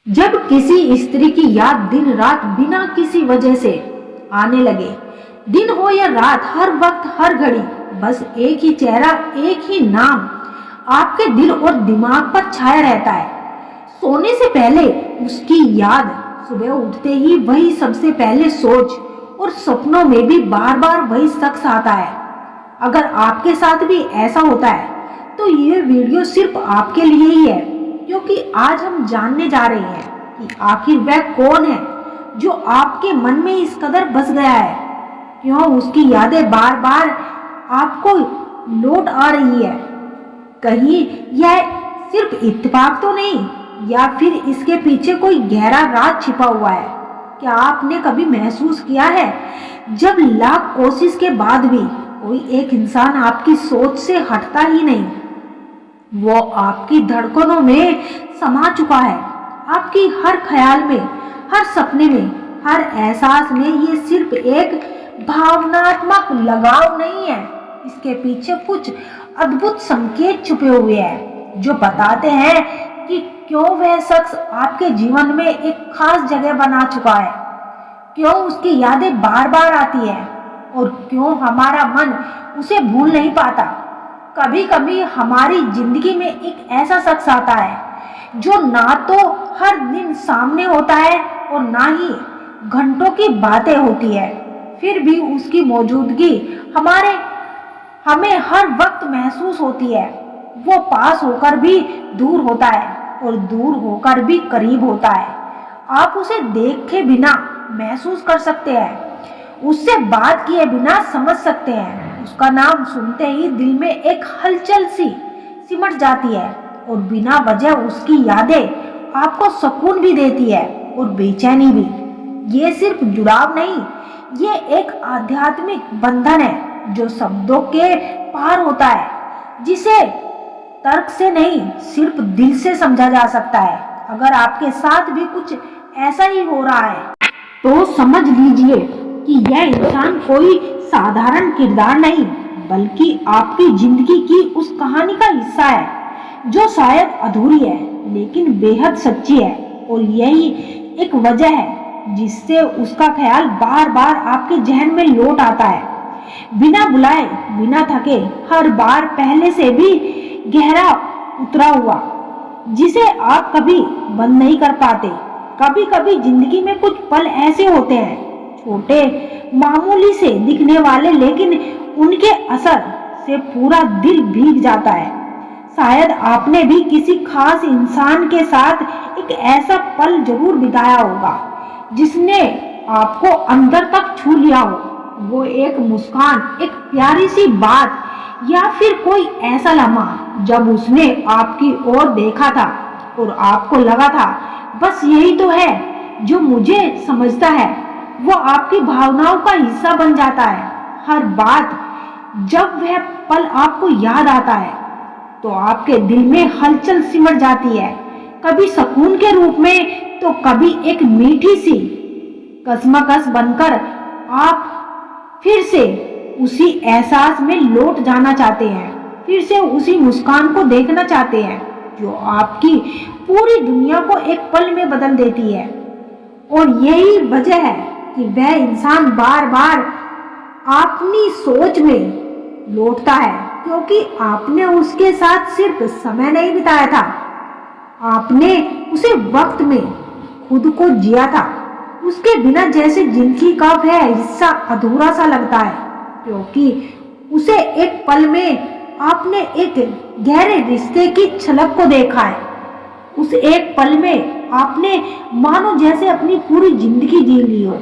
जब किसी स्त्री की याद दिन रात बिना किसी वजह से आने लगे, दिन हो या रात, हर वक्त हर घड़ी बस एक ही चेहरा, एक ही नाम आपके दिल और दिमाग पर छाया रहता है। सोने से पहले उसकी याद, सुबह उठते ही वही सबसे पहले सोच, और सपनों में भी बार बार वही शख्स आता है। अगर आपके साथ भी ऐसा होता है तो ये वीडियो सिर्फ आपके लिए ही है, क्योंकि आज हम जानने जा रहे हैं कि आखिर वह कौन है जो आपके मन में इस कदर बस गया है। क्यों उसकी यादें बार बार आपको लौट आ रही है। कहीं यह सिर्फ इत्तेफाक तो नहीं, या फिर इसके पीछे कोई गहरा राज छिपा हुआ है। क्या आपने कभी महसूस किया है जब लाख कोशिश के बाद भी कोई एक इंसान आपकी सोच से हटता ही नहीं? वो आपकी धड़कनों में समा चुका है, आपकी हर ख्याल में, हर सपने में, हर एहसास में। ये सिर्फ एक भावनात्मक लगाव नहीं है, इसके पीछे कुछ अद्भुत संकेत छुपे हुए हैं जो बताते हैं कि क्यों वह शख्स आपके जीवन में एक खास जगह बना चुका है, क्यों उसकी यादें बार बार आती है, और क्यों हमारा मन उसे भूल नहीं पाता। कभी कभी हमारी जिंदगी में एक ऐसा शख्स आता है जो ना तो हर दिन सामने होता है और ना ही घंटों की बातें होती है, फिर भी उसकी मौजूदगी हमें हर वक्त महसूस होती है। वो पास होकर भी दूर होता है और दूर होकर भी करीब होता है। आप उसे देखे बिना महसूस कर सकते हैं, उससे बात किए बिना समझ सकते हैं। उसका नाम सुनते ही दिल में एक हलचल सी सिमट जाती है, और बिना वजह उसकी यादें आपको सुकून भी देती है और बेचैनी भी। ये सिर्फ जुड़ाव नहीं, ये एक आध्यात्मिक बंधन है जो शब्दों के पार होता है, जिसे तर्क से नहीं सिर्फ दिल से समझा जा सकता है। अगर आपके साथ भी कुछ ऐसा ही हो रहा है तो समझ लीजिए कि यह इंसान कोई साधारण किरदार नहीं, बल्कि आपकी जिंदगी की उस कहानी का हिस्सा है जो शायद अधूरी है लेकिन बेहद सच्ची है। और यही एक वजह है जिससे उसका ख्याल बार बार आपके जहन में लौट आता है, बिना बुलाए, बिना थके, हर बार पहले से भी गहरा उतरा हुआ, जिसे आप कभी बंद नहीं कर पाते। कभी कभी जिंदगी में कुछ पल ऐसे होते हैं, छोटे मामूली से दिखने वाले, लेकिन उनके असर से पूरा दिल भीग जाता है। शायद आपने भी किसी खास इंसान के साथ एक ऐसा पल जरूर बिताया होगा जिसने आपको अंदर तक छू लिया हो। वो एक मुस्कान, एक प्यारी सी बात, या फिर कोई ऐसा लम्हा जब उसने आपकी ओर देखा था और आपको लगा था बस यही तो है जो मुझे समझता है। वो आपकी भावनाओं का हिस्सा बन जाता है। हर बात जब वह पल आपको याद आता है तो आपके दिल में हलचल सिमट जाती है, कभी सुकून के रूप में तो कभी एक मीठी सी कशमकश बनकर। आप फिर से उसी एहसास में लौट जाना चाहते हैं, फिर से उसी मुस्कान को देखना चाहते हैं जो आपकी पूरी दुनिया को एक पल में बदल देती है। और यही वजह है कि वह इंसान बार बार अपनी सोच में लौटता है, क्योंकि आपने उसके साथ सिर्फ समय नहीं बिताया था, आपने उसे वक्त में खुद को जिया था। उसके बिना जैसे जिंदगी का वह हिस्सा अधूरा सा लगता है, क्योंकि उसे एक पल में आपने एक गहरे रिश्ते की झलक को देखा है। उस एक पल में आपने मानो जैसे अपनी पूरी जिंदगी जी ली हो।